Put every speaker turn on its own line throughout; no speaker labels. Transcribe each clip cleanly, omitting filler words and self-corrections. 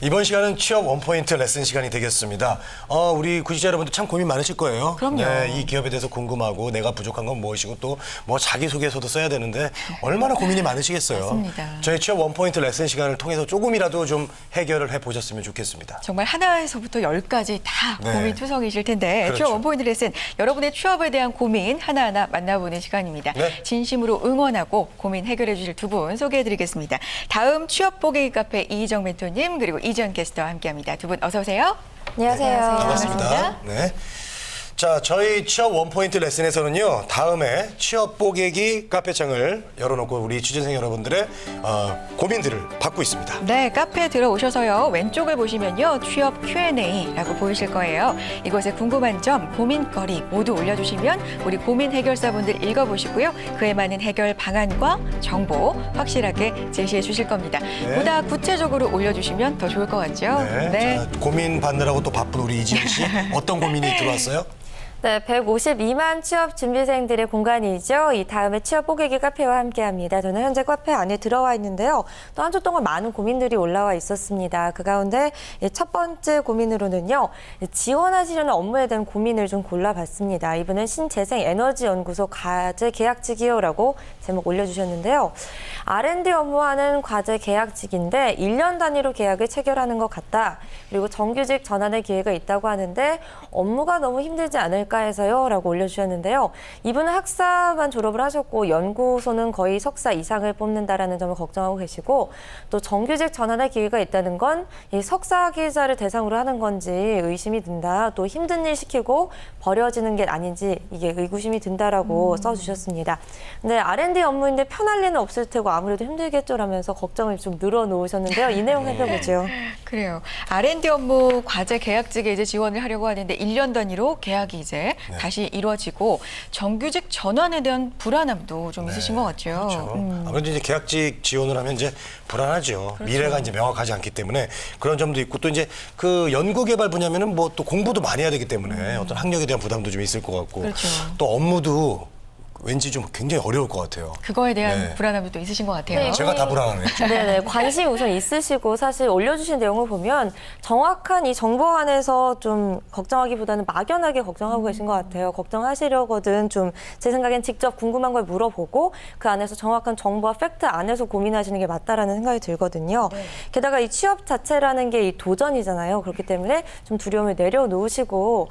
이번 시간은 취업 원포인트 레슨 시간이 되겠습니다. 우리 구직자 여러분들 참 고민 많으실 거예요.
그럼요.
네, 이 기업에 대해서 궁금하고 내가 부족한 건 무엇이고 또 뭐 자기소개서도 써야 되는데 얼마나 고민이 많으시겠어요.
맞습니다.
저희 취업 원포인트 레슨 시간을 통해서 조금이라도 좀 해결을 해보셨으면 좋겠습니다.
정말 하나에서부터 열까지 다
네.
고민투성이실 텐데
그렇죠.
취업 원포인트 레슨 여러분의 취업에 대한 고민 하나하나 만나보는 시간입니다.
네.
진심으로 응원하고 고민 해결해 주실 두 분 소개해드리겠습니다. 다음 취업 보기 카페 이희정 멘토님 그리고 이지연 게스트와 함께합니다. 두 분 어서 오세요.
안녕하세요.
반갑습니다. 네. 자, 저희 취업 원포인트 레슨에서는요, 다음에 취업 뽀개기 카페창을 열어놓고 우리 취준생 여러분들의 고민들을 받고 있습니다.
네, 카페에 들어오셔서요. 왼쪽을 보시면요. 취업 Q&A라고 보이실 거예요. 이곳에 궁금한 점, 고민거리 모두 올려주시면 우리 고민 해결사분들 읽어보시고요. 그에 맞는 해결 방안과 정보 확실하게 제시해 주실 겁니다.
네.
보다 구체적으로 올려주시면 더 좋을 것 같죠?
네. 자, 고민 받느라고 또 바쁜 우리 이지은 씨, 어떤 고민이 들어왔어요?
네, 152만 취업 준비생들의 공간이죠. 이 다음에 취업 뽀개기 카페와 함께합니다. 저는 현재 카페 안에 들어와 있는데요. 또 한 주 동안 많은 고민들이 올라와 있었습니다. 그 가운데 첫 번째 고민으로는요. 지원하시려는 업무에 대한 고민을 좀 골라봤습니다. 이분은 신재생에너지연구소 과제 계약직이요라고 제목 올려주셨는데요. R&D 업무하는 과제 계약직인데 1년 단위로 계약을 체결하는 것 같다. 그리고 정규직 전환의 기회가 있다고 하는데 업무가 너무 힘들지 않을까 해서요 라고 올려주셨는데요. 이분은 학사만 졸업을 하셨고 연구소는 거의 석사 이상을 뽑는다라는 점을 걱정하고 계시고 또 정규직 전환의 기회가 있다는 건 이 석사 기자를 대상으로 하는 건지 의심이 든다. 또 힘든 일 시키고 버려지는 게 아닌지 이게 의구심이 든다라고 써주셨습니다. 근데 R&D 업무인데 편할 리는 없을 테고 아무래도 힘들겠죠라면서 걱정을 좀 늘어놓으셨는데요. 이 내용 살펴보죠.
그래요. R&D 업무 과제 계약직에 이제 지원을 하려고 하는데 1년 단위로 계약이 이제 다시 이루어지고 정규직 전환에 대한 불안함도 좀 있으신 것 같죠.
그렇죠. 아무래도 이제 계약직 지원을 하면 이제 불안하죠. 미래가 이제 명확하지 않기 때문에 그런 점도 있고 또 이제 그 연구개발 분야면은 뭐 또 공부도 많이 해야 되기 때문에 어떤 학력에 대한 부담도 좀 있을 것 같고
그렇죠.
또 업무도 왠지 좀 굉장히 어려울 것 같아요.
그거에 대한
네.
불안함도 또 있으신 것 같아요.
네,
제가 다 불안하네요.
네네, 관심이 우선 있으시고 사실 올려주신 내용을 보면 정확한 이 정보 안에서 좀 걱정하기보다는 막연하게 걱정하고 계신 것 같아요. 걱정하시려거든 좀 제 생각엔 직접 궁금한 걸 물어보고 그 안에서 정확한 정보와 팩트 안에서 고민하시는 게 맞다라는 생각이 들거든요. 게다가 이 취업 자체라는 게 이 도전이잖아요. 그렇기 때문에 좀 두려움을 내려놓으시고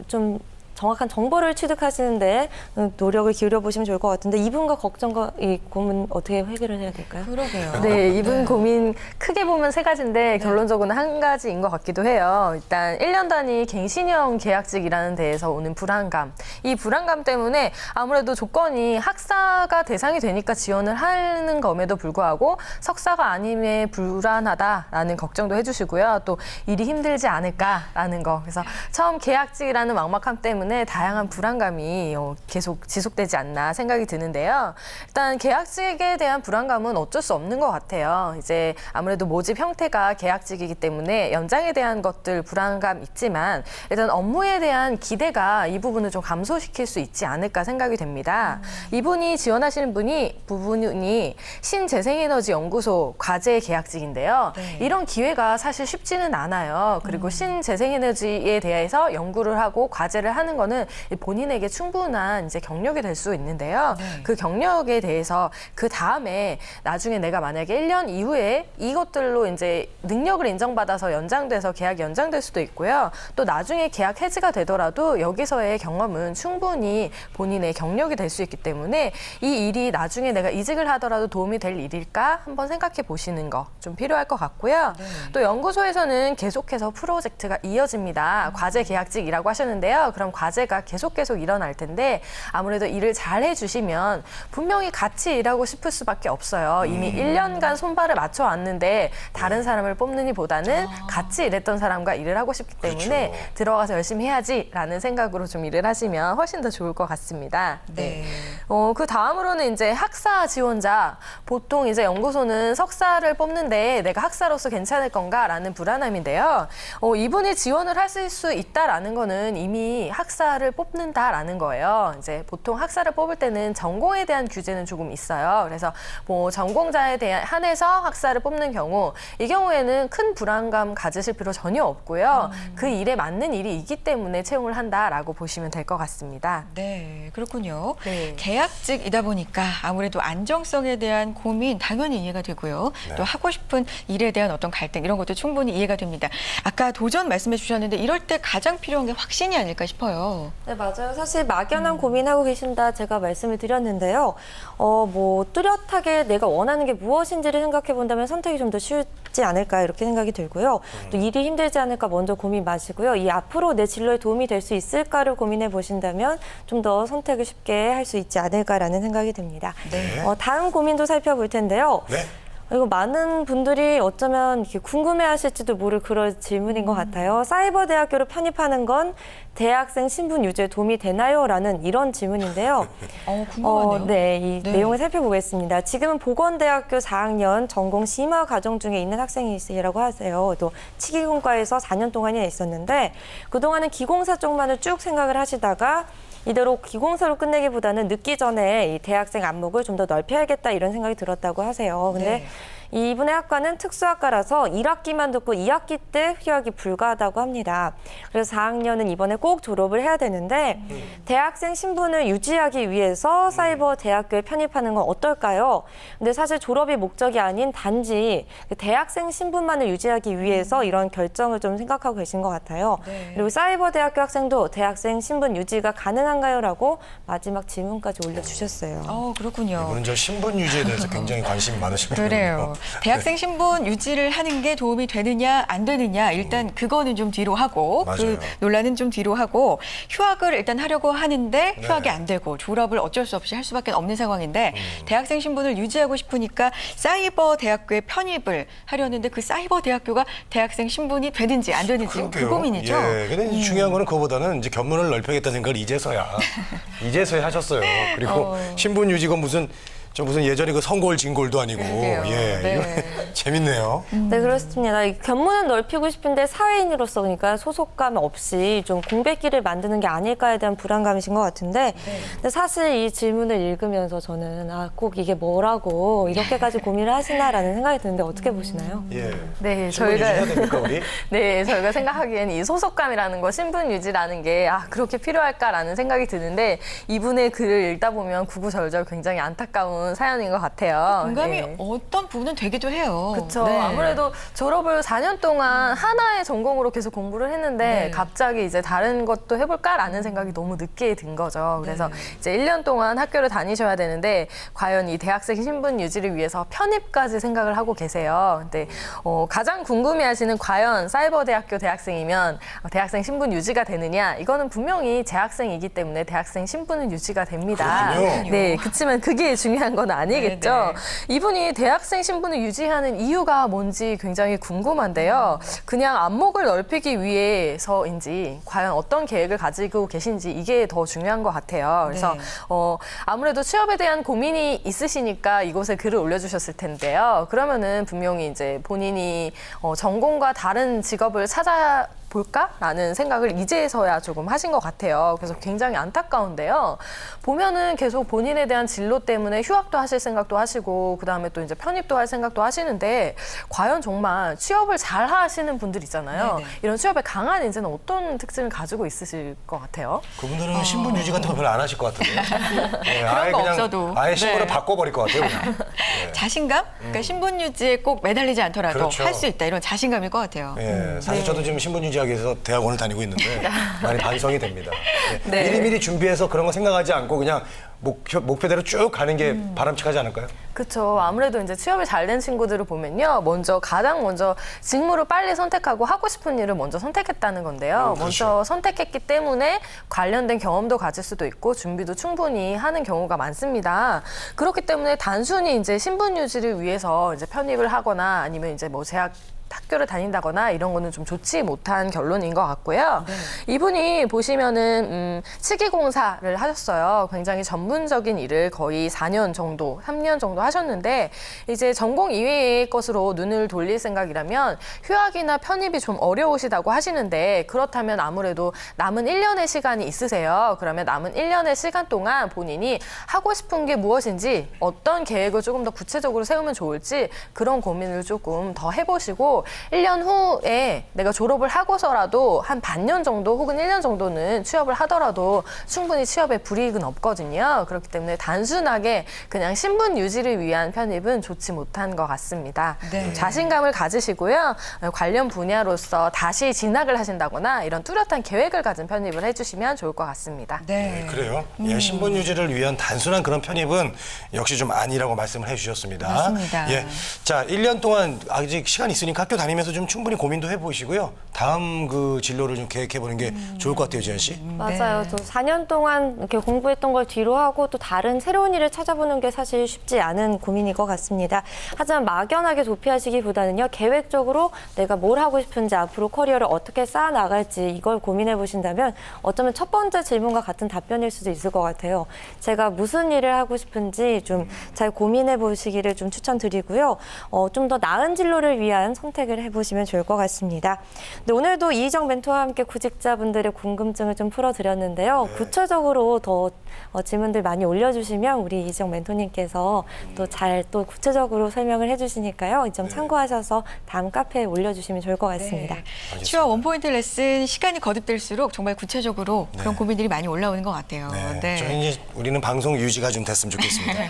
좀 정확한 정보를 취득하시는데 노력을 기울여보시면 좋을 것 같은데 이분과 걱정과 이 고민 어떻게 해결을 해야 될까요?
그러게요.
네, 이분 고민 크게 보면 세 가지인데 결론적으로는 한 가지인 것 같기도 해요. 일단 1년 단위 갱신형 계약직이라는 데에서 오는 불안감. 이 불안감 때문에 아무래도 조건이 학사가 대상이 되니까 지원을 하는 검에도 불구하고 석사가 아님에 불안하다라는 걱정도 해주시고요. 또 일이 힘들지 않을까라는 거. 그래서 처음 계약직이라는 막막함 때문에 다양한 불안감이 계속 지속되지 않나 생각이 드는데요. 일단 계약직에 대한 불안감은 어쩔 수 없는 것 같아요. 이제 아무래도 모집 형태가 계약직이기 때문에 연장에 대한 것들 불안감 있지만 일단 업무에 대한 기대가 이 부분을 좀 감소시킬 수 있지 않을까 생각이 됩니다. 이분이 지원하시는 부분이 신재생에너지연구소 과제 계약직인데요.
네.
이런 기회가 사실 쉽지는 않아요. 그리고 신재생에너지에 대해서 연구를 하고 과제를 하는 거는 본인에게 충분한 이제 경력이 될 수 있는데요. 그 경력에 대해서 그 다음에 나중에 내가 만약에 1년 이후에 이것들로 이제 능력을 인정받아서 연장돼서 계약이 연장될 수도 있고요. 또 나중에 계약 해지가 되더라도 여기서의 경험은 충분히 본인의 경력이 될 수 있기 때문에 이 일이 나중에 내가 이직을 하더라도 도움이 될 일일까 한번 생각해 보시는 거 좀 필요할 것 같고요. 또 연구소에서는 계속해서 프로젝트가 이어집니다. 과제 계약직이라고 하셨는데요. 그럼 과제가 계속 일어날 텐데 아무래도 일을 잘 해주시면 분명히 같이 일하고 싶을 수밖에 없어요. 이미 1년간 손발을 맞춰왔는데 다른 사람을 뽑느니 보다는 같이 일했던 사람과 일을 하고 싶기 때문에
그렇죠.
들어가서 열심히 해야지라는 생각으로 좀 일을 하시면 훨씬 더 좋을 것 같습니다.
네.
그 다음으로는 이제 학사 지원자. 보통 이제 연구소는 석사를 뽑는데 내가 학사로서 괜찮을 건가라는 불안함인데요. 이분이 지원을 하실 수 있다라는 거는 이미 학사 학사를 뽑는다라는 거예요. 이제 보통 학사를 뽑을 때는 전공에 대한 규제는 조금 있어요. 그래서 뭐 전공자에 대한 한해서 학사를 뽑는 경우, 이 경우에는 큰 불안감 가지실 필요 전혀 없고요. 그 일에 맞는 일이 있기 때문에 채용을 한다라고 보시면 될 것 같습니다.
네, 그렇군요.
네.
계약직이다 보니까 아무래도 안정성에 대한 고민 당연히 이해가 되고요.
네.
또 하고 싶은 일에 대한 어떤 갈등 이런 것도 충분히 이해가 됩니다. 아까 도전 말씀해 주셨는데 이럴 때 가장 필요한 게 확신이 아닐까 싶어요.
네, 맞아요. 사실 막연한 고민하고 계신다 제가 말씀을 드렸는데요. 뭐 뚜렷하게 내가 원하는 게 무엇인지를 생각해 본다면 선택이 좀 더 쉽지 않을까 이렇게 생각이 들고요. 또 일이 힘들지 않을까 먼저 고민 마시고요. 이 앞으로 내 진로에 도움이 될 수 있을까를 고민해 보신다면 좀 더 선택을 쉽게 할 수 있지 않을까라는 생각이 듭니다.
네.
다음 고민도 살펴볼 텐데요.
네.
이거 많은 분들이 어쩌면 이렇게 궁금해하실지도 모를 그런 질문인 것 같아요. 사이버 대학교로 편입하는 건 대학생 신분 유지에 도움이 되나요? 라는 이런 질문인데요.
궁금하네요.
네, 이
네.
내용을 살펴보겠습니다. 지금은 보건대학교 4학년 전공 심화 과정 중에 있는 학생이시라고 하세요. 또 치기공과에서 4년 동안이나 있었는데 그동안은 기공사 쪽만을 쭉 생각을 하시다가 이대로 기공사로 끝내기보다는 늦기 전에 이 대학생 안목을 좀 더 넓혀야겠다 이런 생각이 들었다고 하세요. 근데
네.
이분의 학과는 특수학과라서 1학기만 듣고 2학기 때 휴학이 불가하다고 합니다. 그래서 4학년은 이번에 꼭 졸업을 해야 되는데 대학생 신분을 유지하기 위해서 사이버 대학교에 편입하는 건 어떨까요? 근데 사실 졸업이 목적이 아닌 단지 그 대학생 신분만을 유지하기 위해서 이런 결정을 좀 생각하고 계신 것 같아요.
네.
그리고 사이버 대학교 학생 신분 유지가 가능한가요? 라고 마지막 질문까지 올려주셨어요.
그렇군요.
이분은 저 신분 유지에 대해서 굉장히 관심이 많으시거든요.
그래요. 대학생 신분 유지를 하는 게 도움이 되느냐 안 되느냐 일단 그거는 좀 뒤로 하고
맞아요.
그 논란은 좀 뒤로 하고 휴학을 일단 하려고 하는데
네.
휴학이 안 되고 졸업을 어쩔 수 없이 할 수밖에 없는 상황인데 대학생 신분을 유지하고 싶으니까 사이버 대학교에 편입을 하려는데 그 사이버 대학교가 대학생 신분이 되는지 안 되는지 그
그러게요.
고민이죠.
예, 근데 이제 중요한 거는 그거보다는 이제 견문을 넓혀야겠다는 생각을 이제서야 하셨어요. 그리고 신분 유지가 무슨 예전에 그 성골 진골도 아니고
그러게요.
예,
네.
이거 재밌네요.
네, 그렇습니다. 이 견문은 넓히고 싶은데 사회인으로서 그러니까 소속감 없이 좀 공백기를 만드는 게 아닐까에 대한 불안감이신 것 같은데 근데 사실 이 질문을 읽으면서 저는 꼭 이게 뭐라고 이렇게까지 고민을 하시나라는 생각이 드는데 어떻게 보시나요?
예.
네,
신분 유지해야 됩니까 우리?
네, 저희가 생각하기엔 이 소속감이라는 거, 신분 유지라는 게 그렇게 필요할까라는 생각이 드는데 이분의 글을 읽다 보면 구구절절 굉장히 안타까운 사연인 것 같아요.
공감이
예.
어떤 부분은 되기도 해요.
그렇죠.
네.
아무래도 졸업을 4년 동안 하나의 전공으로 계속 공부를 했는데
네.
갑자기 이제 다른 것도 해볼까라는 생각이 너무 늦게 든 거죠. 그래서 이제 1년 동안 학교를 다니셔야 되는데 과연 이 대학생 신분 유지를 위해서 편입까지 생각을 하고 계세요. 근데 가장 궁금해하시는 과연 사이버 대학교 대학생이면 대학생 신분 유지가 되느냐? 이거는 분명히 재학생이기 때문에 대학생 신분은 유지가 됩니다.
그렇군요.
네, 그렇지만 그게 중요한 건 아니겠죠.
네,
이분이 대학생 신분을 유지하는 이유가 뭔지 굉장히 궁금한데요. 그냥 안목을 넓히기 위해서인지 과연 어떤 계획을 가지고 계신지 이게 더 중요한 것 같아요. 그래서
네.
아무래도 취업에 대한 고민이 있으시니까 이곳에 글을 올려주셨을 텐데요. 그러면은 분명히 이제 본인이 전공과 다른 직업을 찾아볼까라는 생각을 이제서야 조금 하신 것 같아요. 그래서 굉장히 안타까운데요. 보면은 계속 본인에 대한 진로 때문에 휴학도 하실 생각도 하시고 그다음에 또 이제 편입도 할 생각도 하시는데 과연 정말 취업을 잘 하시는 분들 있잖아요.
네네.
이런 취업에 강한 인재는 어떤 특징을 가지고 있으실 것 같아요?
그분들은 신분 유지 같은 거 별로 안 하실 것 같은데. 예, 아예
거
그냥
없어도.
아예 신분을
네.
바꿔버릴 것 같아요. 그냥. 예.
자신감? 그러니까 신분 유지에 꼭 매달리지 않더라도
그렇죠.
할 수 있다 이런 자신감일 것 같아요.
예, 사실 저도 지금 신분 유지하기 위해서 대학원을 다니고 있는데 많이 반성이 됩니다. 예,
네.
미리미리 준비해서 그런 거 생각하지 않고 그냥 목표대로 쭉 가는 게 바람직하지 않을까요?
그렇죠. 아무래도 이제 취업이 잘 된 친구들을 보면요. 가장 먼저 직무를 빨리 선택하고 하고 싶은 일을 먼저 선택했다는 건데요.
그렇죠.
먼저 선택했기 때문에 관련된 경험도 가질 수도 있고 준비도 충분히 하는 경우가 많습니다. 그렇기 때문에 단순히 이제 신분 유지를 위해서 이제 편입을 하거나 아니면 이제 뭐 재학 학교를 다닌다거나 이런 거는 좀 좋지 못한 결론인 것 같고요. 이분이 보시면은 치기공사를 하셨어요. 굉장히 전문적인 일을 거의 4년 정도, 3년 정도 하셨는데 이제 전공 이외의 것으로 눈을 돌릴 생각이라면 휴학이나 편입이 좀 어려우시다고 하시는데 그렇다면 아무래도 남은 1년의 시간이 있으세요. 그러면 남은 1년의 시간 동안 본인이 하고 싶은 게 무엇인지 어떤 계획을 조금 더 구체적으로 세우면 좋을지 그런 고민을 조금 더 해보시고 1년 후에 내가 졸업을 하고서라도 한 반년 정도 혹은 1년 정도는 취업을 하더라도 충분히 취업에 불이익은 없거든요. 그렇기 때문에 단순하게 그냥 신분 유지를 위한 편입은 좋지 못한 것 같습니다.
네.
자신감을 가지시고요. 관련 분야로서 다시 진학을 하신다거나 이런 뚜렷한 계획을 가진 편입을 해주시면 좋을 것 같습니다.
네.
그래요. 예, 신분 유지를 위한 단순한 그런 편입은 역시 좀 아니라고 말씀을 해주셨습니다.
맞습니다.
예, 자, 1년 동안 아직 시간 있으니까 학교 다니면서 좀 충분히 고민도 해보시고요. 다음 그 진로를 좀 계획해보는 게 좋을 것 같아요, 지현 씨.
맞아요. 또 4년 동안 이렇게 공부했던 걸 뒤로 하고 또 다른 새로운 일을 찾아보는 게 사실 쉽지 않은 고민인 것 같습니다. 하지만 막연하게 도피하시기보다는요, 계획적으로 내가 뭘 하고 싶은지 앞으로 커리어를 어떻게 쌓아나갈지 이걸 고민해 보신다면 어쩌면 첫 번째 질문과 같은 답변일 수도 있을 것 같아요. 제가 무슨 일을 하고 싶은지 좀 잘 고민해 보시기를 좀 추천드리고요. 좀 더 나은 진로를 위한 선택을 해보시면 좋을 것 같습니다. 네, 오늘도 이희정 멘토와 함께 구직자분들의 궁금증을 좀 풀어드렸는데요. 구체적으로 더 질문들 많이 올려주시면 우리 이희정 멘토님께서 또 잘 또 구체적으로 설명을 해주시니까요. 이 점 참고하셔서 다음 카페에 올려주시면 좋을 것 같습니다.
네. 취업 원포인트 레슨 시간이 거듭될수록 정말 구체적으로 그런 고민들이 많이 올라오는 것 같아요.
네. 저희 이제 우리는 방송 유지가 좀 됐으면 좋겠습니다.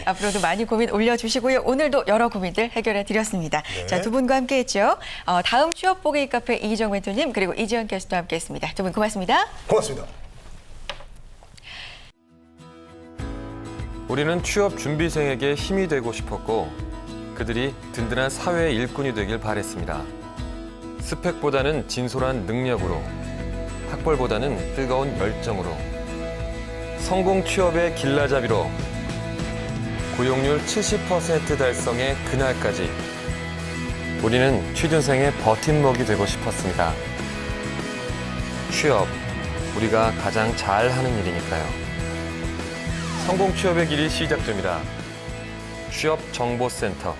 앞으로도 많이 고민 올려주시고요. 오늘도 여러 고민들 해결해 드렸습니다. 자, 두 분과 함께했죠. 다음 취업 보기 카페 이희정 멘토님 그리고 이지연 캐스터와 함께했습니다. 두 분 고맙습니다.
고맙습니다.
우리는 취업 준비생에게 힘이 되고 싶었고 그들이 든든한 사회의 일꾼이 되길 바랬습니다. 스펙보다는 진솔한 능력으로, 학벌보다는 뜨거운 열정으로, 성공 취업의 길라잡이로, 고용률 70% 달성의 그날까지 우리는 취준생의 버팀목이 되고 싶었습니다. 취업, 우리가 가장 잘하는 일이니까요. 성공 취업의 길이 시작됩니다. 취업정보센터